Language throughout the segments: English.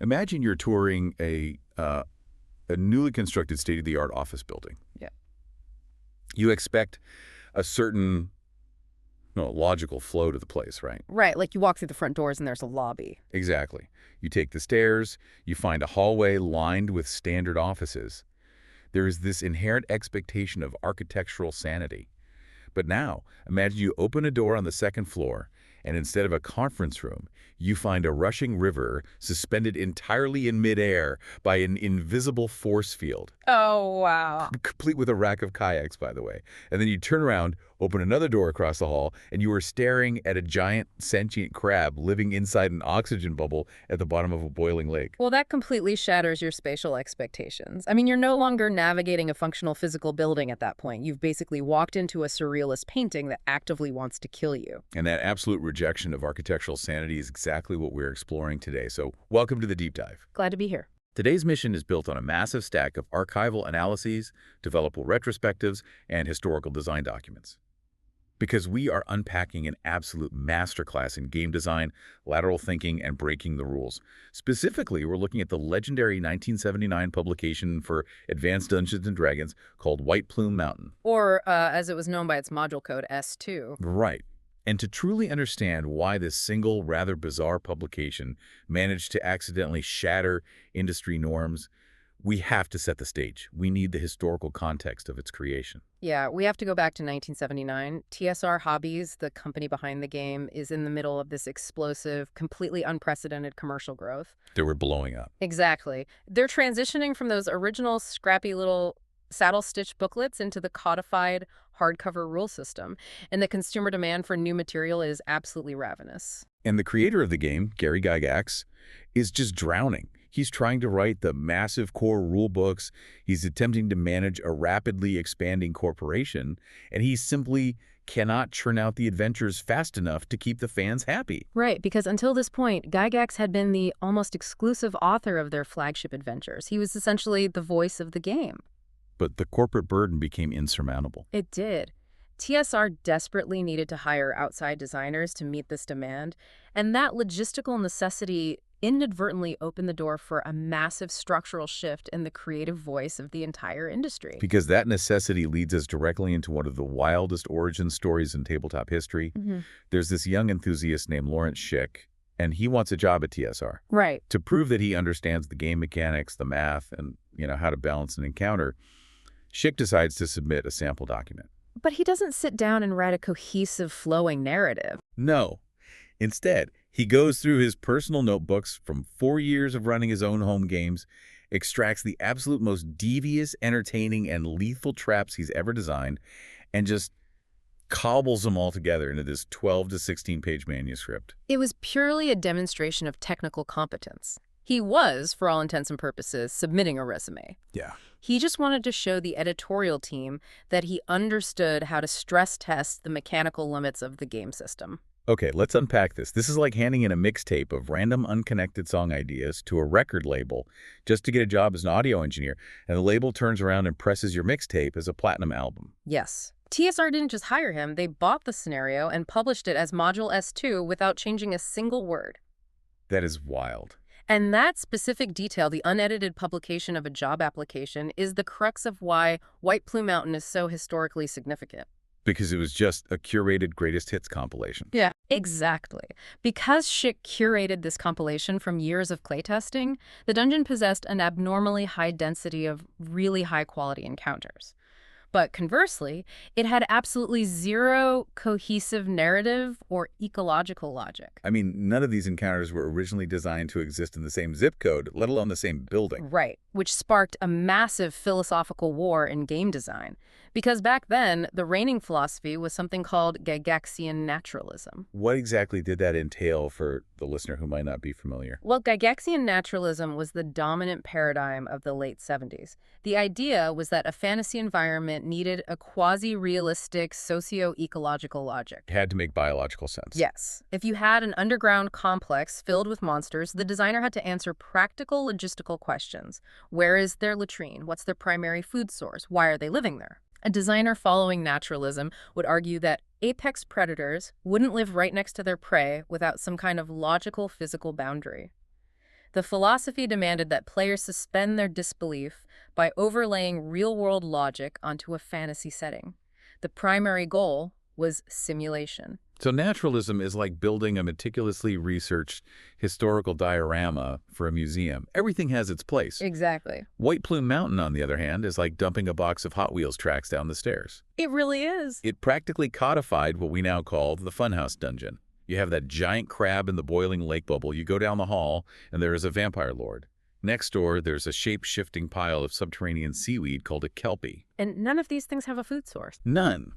Imagine you're touring a newly constructed state-of-the-art office building. Yeah. You expect a certain logical flow to the place, right? Right, like you walk through the front doors and there's a lobby. Exactly. You take the stairs, you find a hallway lined with standard offices. There is this inherent expectation of architectural sanity. But now, imagine you open a door on the second floor, and instead of a conference room, you find a rushing river suspended entirely in midair by an invisible force field, Oh, wow. complete with a rack of kayaks, by the way. And then you turn around, open another door across the hall, and you are staring at a giant sentient crab living inside an oxygen bubble at the bottom of a boiling lake. Well, that completely shatters your spatial expectations. I mean, you're no longer navigating a functional physical building at that point. You've basically walked into a surrealist painting that actively wants to kill you. And that absolute rejection of architectural sanity is exactly what we're exploring today. So welcome to the deep dive. Glad to be here. Today's mission is built on a massive stack of archival analyses, developable retrospectives, and historical design documents. Because we are unpacking an absolute masterclass in game design, lateral thinking, and breaking the rules. Specifically, we're looking at the legendary 1979 publication for Advanced Dungeons & Dragons called White Plume Mountain. Or, as it was known by its module code, S2. Right. And to truly understand why this single, rather bizarre publication managed to accidentally shatter industry norms, we have to set the stage. We need the historical context of its creation. Yeah, we have to go back to 1979. TSR Hobbies, the company behind the game, is in the middle of this explosive, completely unprecedented commercial growth. They were blowing up. Exactly. They're transitioning from those original scrappy little saddle-stitch booklets into the codified hardcover rule system, and the consumer demand for new material is absolutely ravenous. And the creator of the game, Gary Gygax, is just drowning. He's trying to write the massive core rule books. He's attempting to manage a rapidly expanding corporation, and he simply cannot churn out the adventures fast enough to keep the fans happy. Right, because until this point, Gygax had been the almost exclusive author of their flagship adventures. He was essentially the voice of the game. But the corporate burden became insurmountable. It did. TSR desperately needed to hire outside designers to meet this demand, and that logistical necessity inadvertently opened the door for a massive structural shift in the creative voice of the entire industry. Because that necessity leads us directly into one of the wildest origin stories in tabletop history. There's this young enthusiast named Lawrence Schick, and he wants a job at TSR. Right. To prove that he understands the game mechanics, the math, and how to balance an encounter, Schick decides to submit a sample document. But he doesn't sit down and write a cohesive, flowing narrative. No. Instead, he goes through his personal notebooks from 4 years of running his own home games, extracts the absolute most devious, entertaining, and lethal traps he's ever designed, and just cobbles them all together into this 12 to 16-page manuscript. It was purely a demonstration of technical competence. He was, for all intents and purposes, submitting a resume. Yeah. He just wanted to show the editorial team that he understood how to stress test the mechanical limits of the game system. Okay, let's unpack this. This is like handing in a mixtape of random unconnected song ideas to a record label just to get a job as an audio engineer, and the label turns around and presses your mixtape as a platinum album. Yes. TSR didn't just hire him, they bought the scenario and published it as Module S2 without changing a single word. That is wild. And that specific detail, the unedited publication of a job application, is the crux of why White Plume Mountain is so historically significant. Because it was just a curated greatest hits compilation. Yeah, exactly. Because Schick curated this compilation from years of playtesting, the dungeon possessed an abnormally high density of really high-quality encounters. But conversely, it had absolutely zero cohesive narrative or ecological logic. I mean, none of these encounters were originally designed to exist in the same zip code, let alone the same building. Right, which sparked a massive philosophical war in game design. Because back then, the reigning philosophy was something called Gygaxian naturalism. What exactly did that entail for the listener who might not be familiar? Well, Gygaxian naturalism was the dominant paradigm of the late 70s. The idea was that a fantasy environment needed a quasi-realistic socio-ecological logic. It had to make biological sense. Yes. If you had an underground complex filled with monsters, the designer had to answer practical logistical questions. Where is their latrine? What's their primary food source? Why are they living there? A designer following naturalism would argue that apex predators wouldn't live right next to their prey without some kind of logical physical boundary. The philosophy demanded that players suspend their disbelief by overlaying real-world logic onto a fantasy setting. The primary goal was simulation. So naturalism is like building a meticulously researched historical diorama for a museum. Everything has its place. Exactly. White Plume Mountain, on the other hand, is like dumping a box of Hot Wheels tracks down the stairs. It really is. It practically codified what we now call the funhouse dungeon. You have that giant crab in the boiling lake bubble. You go down the hall, and there is a vampire lord. Next door, there's a shape-shifting pile of subterranean seaweed called a kelpie. And none of these things have a food source. None.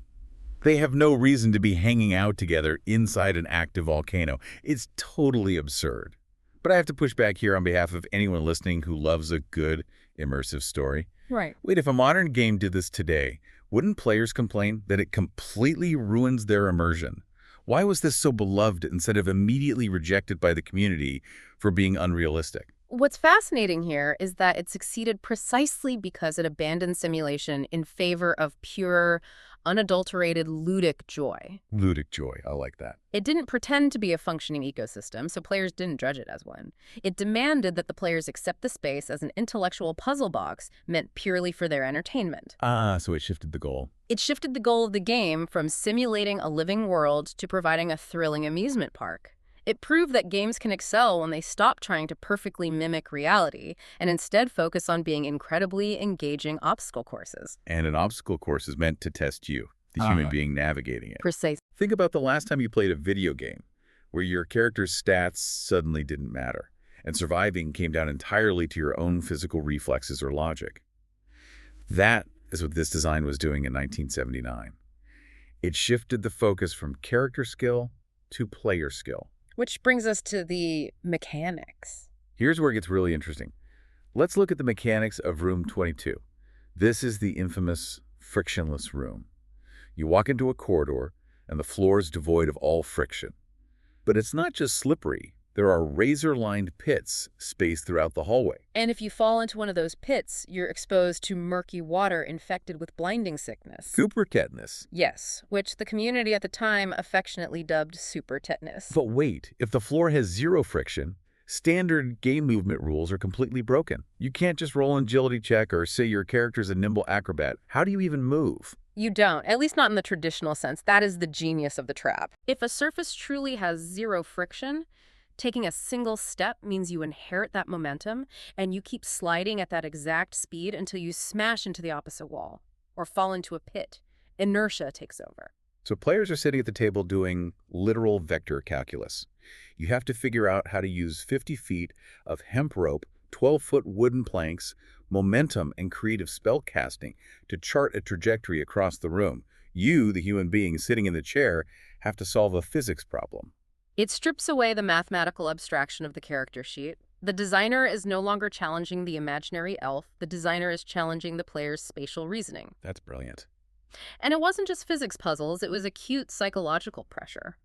They have no reason to be hanging out together inside an active volcano. It's totally absurd. But I have to push back here on behalf of anyone listening who loves a good, immersive story. Right. Wait, if a modern game did this today, wouldn't players complain that it completely ruins their immersion? Why was this so beloved instead of immediately rejected by the community for being unrealistic? What's fascinating here is that it succeeded precisely because it abandoned simulation in favor of pure, unadulterated ludic joy. Ludic joy, I like that. It didn't pretend to be a functioning ecosystem, so players didn't judge it as one. It demanded that the players accept the space as an intellectual puzzle box meant purely for their entertainment. So it shifted the goal. It shifted the goal of the game from simulating a living world to providing a thrilling amusement park. It proved that games can excel when they stop trying to perfectly mimic reality and instead focus on being incredibly engaging obstacle courses. And an obstacle course is meant to test you, the human being navigating it. Precisely. Think about the last time you played a video game where your character's stats suddenly didn't matter, and surviving came down entirely to your own physical reflexes or logic. That is what this design was doing in 1979. It shifted the focus from character skill to player skill. Which brings us to the mechanics. Here's where it gets really interesting. Let's look at the mechanics of room 22. This is the infamous frictionless room. You walk into a corridor, and the floor is devoid of all friction. But it's not just slippery. There are razor-lined pits spaced throughout the hallway. And if you fall into one of those pits, you're exposed to murky water infected with blinding sickness. Super tetanus. Yes, which the community at the time affectionately dubbed super tetanus. But wait, if the floor has zero friction, standard game movement rules are completely broken. You can't just roll an agility check or say your character's a nimble acrobat. How do you even move? You don't, at least not in the traditional sense. That is the genius of the trap. If a surface truly has zero friction, taking a single step means you inherit that momentum, and you keep sliding at that exact speed until you smash into the opposite wall or fall into a pit. Inertia takes over. So players are sitting at the table doing literal vector calculus. You have to figure out how to use 50 feet of hemp rope, 12-foot wooden planks, momentum, and creative spell casting to chart a trajectory across the room. You, the human being sitting in the chair, have to solve a physics problem. It strips away the mathematical abstraction of the character sheet. The designer is no longer challenging the imaginary elf. The designer is challenging the player's spatial reasoning. That's brilliant. And it wasn't just physics puzzles, it was acute psychological pressure.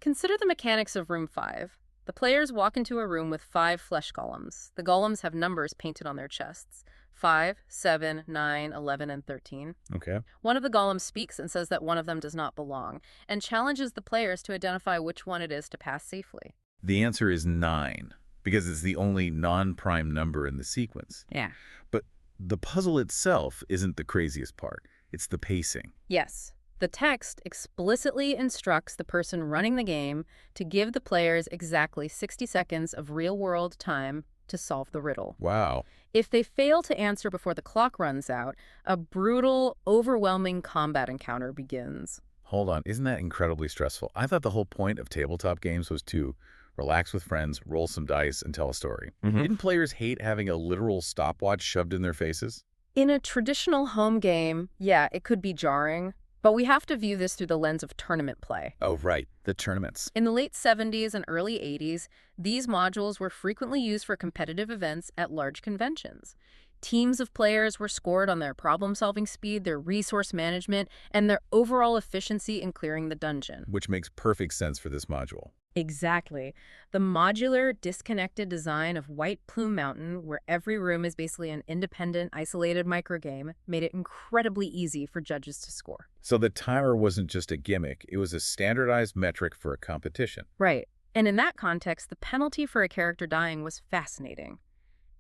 Consider the mechanics of Room 5. The players walk into a room with 5 flesh golems. The golems have numbers painted on their chests. 5, 7, 9, 11, and 13. Okay. One of the golems speaks and says that one of them does not belong, and challenges the players to identify which one it is to pass safely. The answer is 9, because it's the only non-prime number in the sequence. Yeah. But the puzzle itself isn't the craziest part. It's the pacing. Yes. The text explicitly instructs the person running the game to give the players exactly 60 seconds of real-world time to solve the riddle. Wow. If they fail to answer before the clock runs out, a brutal, overwhelming combat encounter begins. Hold on. Isn't that incredibly stressful? I thought the whole point of tabletop games was to relax with friends, roll some dice, and tell a story. Didn't players hate having a literal stopwatch shoved in their faces? In a traditional home game, yeah, it could be jarring, but we have to view this through the lens of tournament play. Oh, right. The tournaments. In the late 70s and early 80s, these modules were frequently used for competitive events at large conventions. Teams of players were scored on their problem-solving speed, their resource management, and their overall efficiency in clearing the dungeon. Which makes perfect sense for this module. Exactly. The modular, disconnected design of White Plume Mountain, where every room is basically an independent, isolated microgame, made it incredibly easy for judges to score. So the timer wasn't just a gimmick, it was a standardized metric for a competition. Right. And in that context, the penalty for a character dying was fascinating.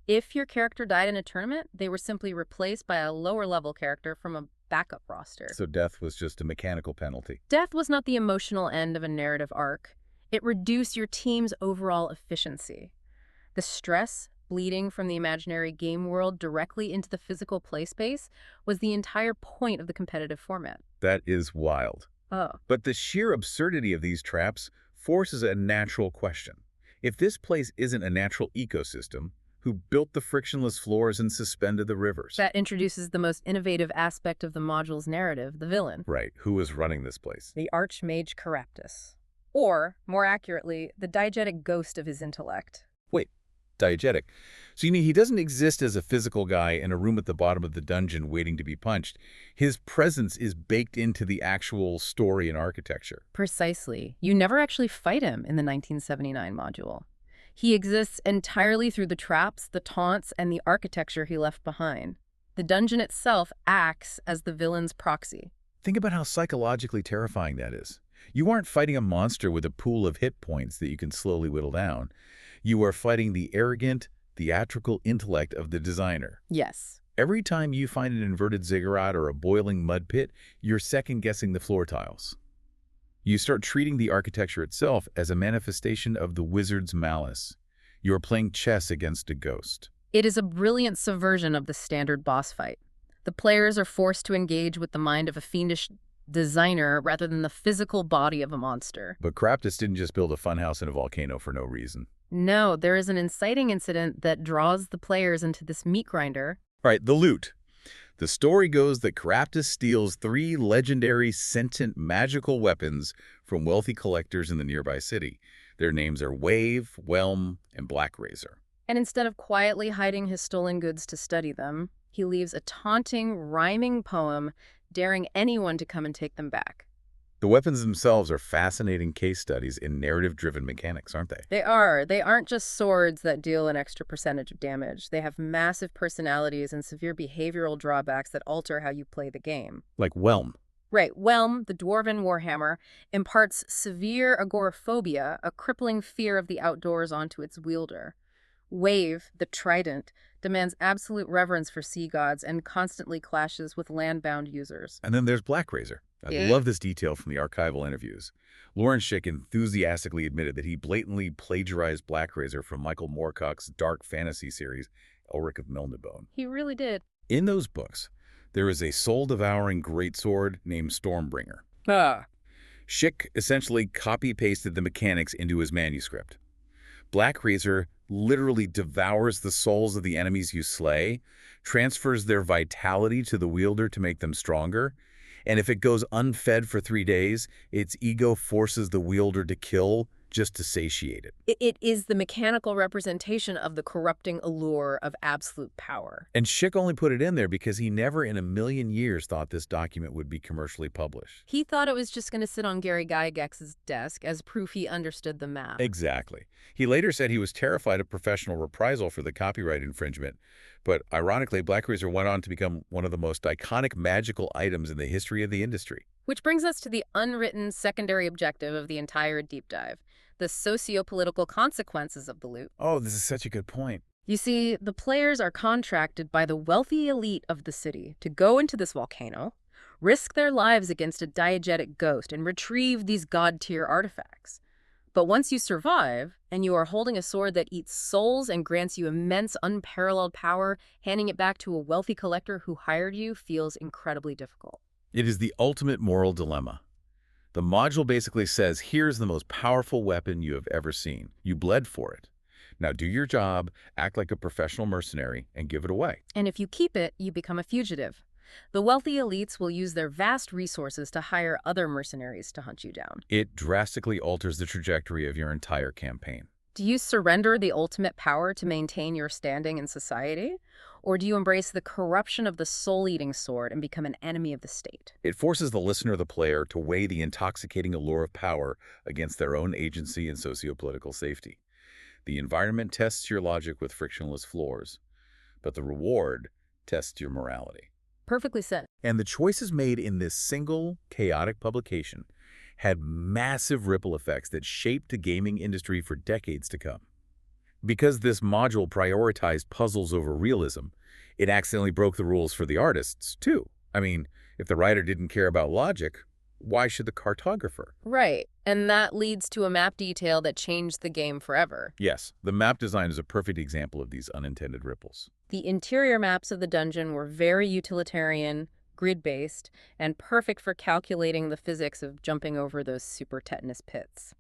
If your character died in a tournament, they were simply replaced by a lower-level character from a backup roster. So death was just a mechanical penalty. Death was not the emotional end of a narrative arc. It reduced your team's overall efficiency. The stress, bleeding from the imaginary game world directly into the physical play space, was the entire point of the competitive format. That is wild. Oh. But the sheer absurdity of these traps forces a natural question. If this place isn't a natural ecosystem, who built the frictionless floors and suspended the rivers? That introduces the most innovative aspect of the module's narrative, the villain. Right. Who was running this place? The archmage Keraptis. Or, more accurately, the diegetic ghost of his intellect. Wait, diegetic. So you mean he doesn't exist as a physical guy in a room at the bottom of the dungeon waiting to be punched. His presence is baked into the actual story and architecture. Precisely. You never actually fight him in the 1979 module. He exists entirely through the traps, the taunts, and the architecture he left behind. The dungeon itself acts as the villain's proxy. Think about how psychologically terrifying that is. You aren't fighting a monster with a pool of hit points that you can slowly whittle down. You are fighting the arrogant, theatrical intellect of the designer. Yes. Every time you find an inverted ziggurat or a boiling mud pit, you're second-guessing the floor tiles. You start treating the architecture itself as a manifestation of the wizard's malice. You are playing chess against a ghost. It is a brilliant subversion of the standard boss fight. The players are forced to engage with the mind of a fiendish designer rather than the physical body of a monster. But Keraptis didn't just build a funhouse in a volcano for no reason. No, there is an inciting incident that draws the players into this meat grinder. All right, the loot. The story goes that Keraptis steals 3 legendary sentient magical weapons from wealthy collectors in the nearby city. Their names are Wave, Whelm, and Blackrazor. And instead of quietly hiding his stolen goods to study them, he leaves a taunting, rhyming poem daring anyone to come and take them back. The weapons themselves are fascinating case studies in narrative-driven mechanics, aren't they? They are. They aren't just swords that deal an extra percentage of damage. They have massive personalities and severe behavioral drawbacks that alter how you play the game. Like Whelm. Right. Whelm, the dwarven warhammer, imparts severe agoraphobia, a crippling fear of the outdoors, onto its wielder. Wave, the trident, demands absolute reverence for sea gods and constantly clashes with land-bound users. And then there's Blackrazor. I love this detail from the archival interviews. Lawrence Schick enthusiastically admitted that he blatantly plagiarized Blackrazor from Michael Moorcock's dark fantasy series, Elric of Melnibone. He really did. In those books, there is a soul-devouring greatsword named Stormbringer. Schick essentially copy-pasted the mechanics into his manuscript. Blackrazor literally devours the souls of the enemies you slay, transfers their vitality to the wielder to make them stronger, and if it goes unfed for 3 days, its ego forces the wielder to kill just to satiate it. It is the mechanical representation of the corrupting allure of absolute power. And Schick only put it in there because he never in a million years thought this document would be commercially published. He thought it was just going to sit on Gary Gygax's desk as proof he understood the math. Exactly. He later said he was terrified of professional reprisal for the copyright infringement, but ironically, Blackrazor went on to become one of the most iconic magical items in the history of the industry. Which brings us to the unwritten secondary objective of the entire deep dive, the socio-political consequences of the loot. Oh, this is such a good point. You see, the players are contracted by the wealthy elite of the city to go into this volcano, risk their lives against a diegetic ghost, and retrieve these god-tier artifacts. But once you survive, and you are holding a sword that eats souls and grants you immense, unparalleled power, handing it back to a wealthy collector who hired you feels incredibly difficult. It is the ultimate moral dilemma. The module basically says, here's the most powerful weapon you have ever seen. You bled for it. Now do your job, act like a professional mercenary, and give it away. And if you keep it, you become a fugitive. The wealthy elites will use their vast resources to hire other mercenaries to hunt you down. It drastically alters the trajectory of your entire campaign. Do you surrender the ultimate power to maintain your standing in society? Or do you embrace the corruption of the soul-eating sword and become an enemy of the state? It forces the listener, the player, to weigh the intoxicating allure of power against their own agency and sociopolitical safety. The environment tests your logic with frictionless floors, but the reward tests your morality. Perfectly said. And the choices made in this single, chaotic publication had massive ripple effects that shaped the gaming industry for decades to come. Because this module prioritized puzzles over realism, it accidentally broke the rules for the artists, too. I mean, if the writer didn't care about logic, why should the cartographer? Right, and that leads to a map detail that changed the game forever. Yes, the map design is a perfect example of these unintended ripples. The interior maps of the dungeon were very utilitarian, grid-based, and perfect for calculating the physics of jumping over those super tetanus pits.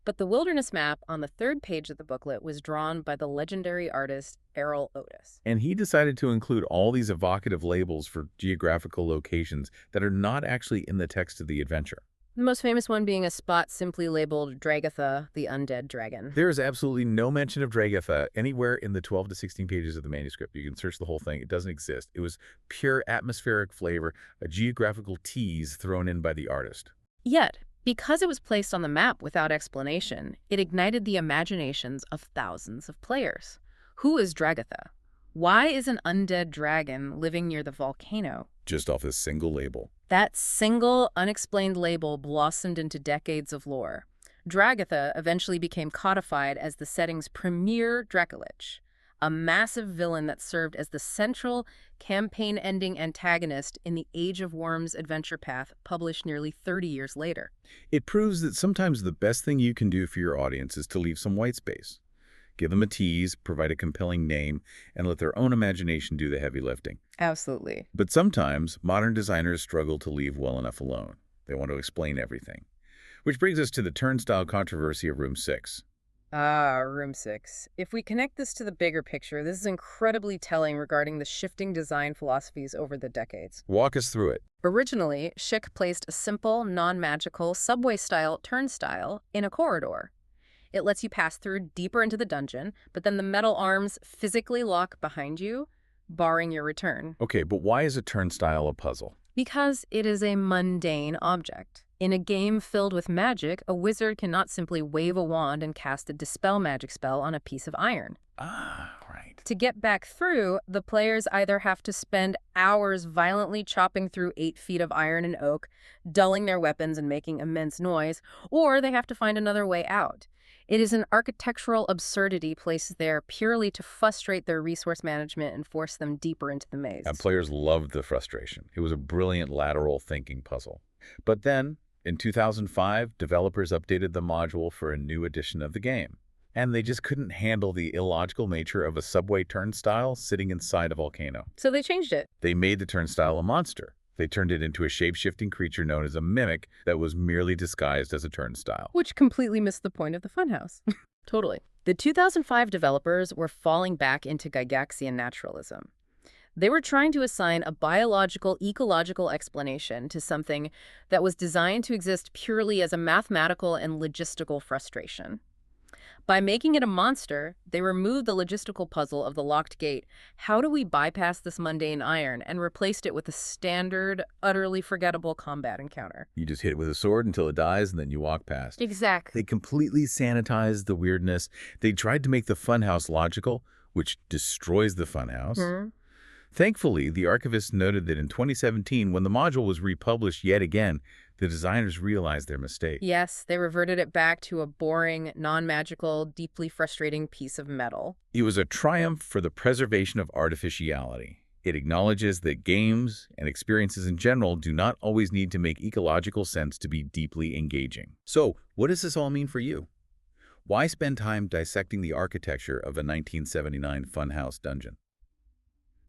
But the wilderness map on the third page of the booklet was drawn by the legendary artist Errol Otis. And he decided to include all these evocative labels for geographical locations that are not actually in the text of the adventure. The most famous one being a spot simply labeled Dragatha, the undead dragon. There is absolutely no mention of Dragatha anywhere in the 12 to 16 pages of the manuscript. You can search the whole thing. It doesn't exist. It was pure atmospheric flavor, a geographical tease thrown in by the artist. Yet, because it was placed on the map without explanation, it ignited the imaginations of thousands of players. Who is Dragatha? Why is an undead dragon living near the volcano? Just off this single label. That single, unexplained label blossomed into decades of lore. Dragatha eventually became codified as the setting's premier Dracolich, a massive villain that served as the central, campaign-ending antagonist in the Age of Worms adventure path published nearly 30 years later. It proves that sometimes the best thing you can do for your audience is to leave some white space. Give them a tease, provide a compelling name, and let their own imagination do the heavy lifting. Absolutely. But sometimes, modern designers struggle to leave well enough alone. They want to explain everything. Which brings us to the turnstile controversy of Room 6. Ah, Room 6. If we connect this to the bigger picture, this is incredibly telling regarding the shifting design philosophies over the decades. Walk us through it. Originally, Schick placed a simple, non-magical, subway-style turnstile in a corridor. It lets you pass through deeper into the dungeon, but then the metal arms physically lock behind you, barring your return. Okay, but why is a turnstile a puzzle? Because it is a mundane object. In a game filled with magic, a wizard cannot simply wave a wand and cast a dispel magic spell on a piece of iron. Ah, right. To get back through, the players either have to spend hours violently chopping through 8 feet of iron and oak, dulling their weapons and making immense noise, or they have to find another way out. It is an architectural absurdity placed there purely to frustrate their resource management and force them deeper into the maze. And players loved the frustration. It was a brilliant lateral thinking puzzle. But then, in 2005, developers updated the module for a new edition of the game. And they just couldn't handle the illogical nature of a subway turnstile sitting inside a volcano. So they changed it. They made the turnstile a monster. They turned it into a shape-shifting creature known as a mimic that was merely disguised as a turnstile. Which completely missed the point of the funhouse. Totally. The 2005 developers were falling back into Gygaxian naturalism. They were trying to assign a biological, ecological explanation to something that was designed to exist purely as a mathematical and logistical frustration. By making it a monster, they removed the logistical puzzle of the locked gate. How do we bypass this mundane iron, and replaced it with a standard, utterly forgettable combat encounter? You just hit it with a sword until it dies, and then you walk past. Exactly. They completely sanitized the weirdness. They tried to make the funhouse logical, which destroys the funhouse. Thankfully, the archivist noted that in 2017, when the module was republished yet again, the designers realized their mistake. Yes, they reverted it back to a boring, non-magical, deeply frustrating piece of metal. It was a triumph for the preservation of artificiality. It acknowledges that games and experiences in general do not always need to make ecological sense to be deeply engaging. So, what does this all mean for you? Why spend time dissecting the architecture of a 1979 funhouse dungeon?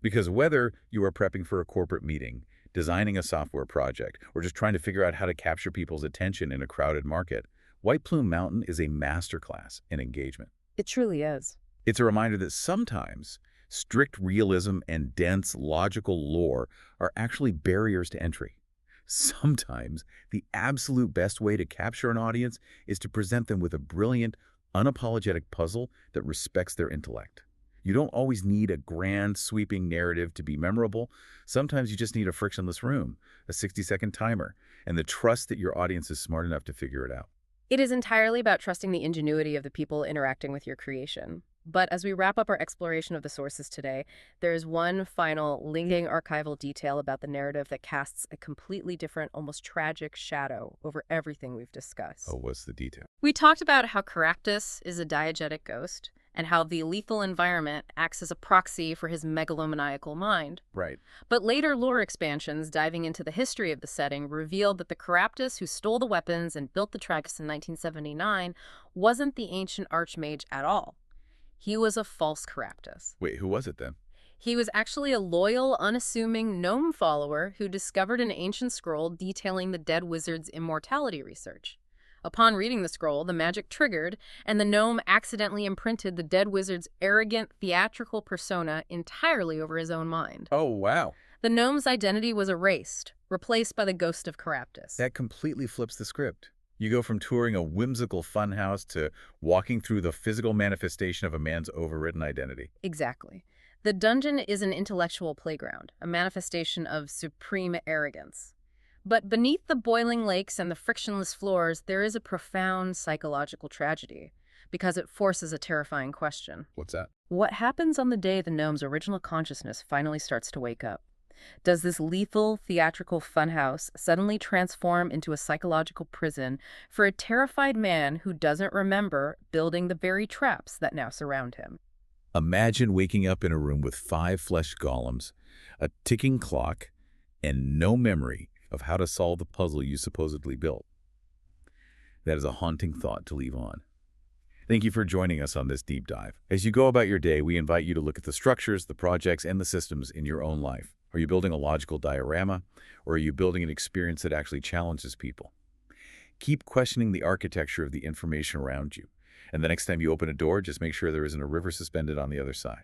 Because whether you are prepping for a corporate meeting, designing a software project, or just trying to figure out how to capture people's attention in a crowded market, White Plume Mountain is a masterclass in engagement. It truly is. It's a reminder that sometimes strict realism and dense logical lore are actually barriers to entry. Sometimes the absolute best way to capture an audience is to present them with a brilliant, unapologetic puzzle that respects their intellect. You don't always need a grand, sweeping narrative to be memorable. Sometimes you just need a frictionless room, a 60-second timer, and the trust that your audience is smart enough to figure it out. It is entirely about trusting the ingenuity of the people interacting with your creation. But as we wrap up our exploration of the sources today, there is one final lingering archival detail about the narrative that casts a completely different, almost tragic shadow over everything we've discussed. Oh, what's the detail? We talked about how Keraptis is a diegetic ghost and how the lethal environment acts as a proxy for his megalomaniacal mind. Right. But later lore expansions diving into the history of the setting revealed that the Keraptis who stole the weapons and built the Tragus in 1979 wasn't the ancient archmage at all. He was a false Keraptis. Wait, who was it then? He was actually a loyal, unassuming gnome follower who discovered an ancient scroll detailing the dead wizard's immortality research. Upon reading the scroll, the magic triggered, and the gnome accidentally imprinted the dead wizard's arrogant, theatrical persona entirely over his own mind. Oh, wow. The gnome's identity was erased, replaced by the ghost of Keraptis. That completely flips the script. You go from touring a whimsical funhouse to walking through the physical manifestation of a man's overridden identity. Exactly. The dungeon is an intellectual playground, a manifestation of supreme arrogance. But beneath the boiling lakes and the frictionless floors, there is a profound psychological tragedy, because it forces a terrifying question. What's that? What happens on the day the gnome's original consciousness finally starts to wake up? Does this lethal, theatrical funhouse suddenly transform into a psychological prison for a terrified man who doesn't remember building the very traps that now surround him? Imagine waking up in a room with 5 flesh golems, a ticking clock, and no memory of how to solve the puzzle you supposedly built. That is a haunting thought to leave on. Thank you for joining us on this deep dive. As you go about your day, we invite you to look at the structures, the projects, and the systems in your own life. Are you building a logical diorama, or are you building an experience that actually challenges people? Keep questioning the architecture of the information around you. And the next time you open a door, just make sure there isn't a river suspended on the other side.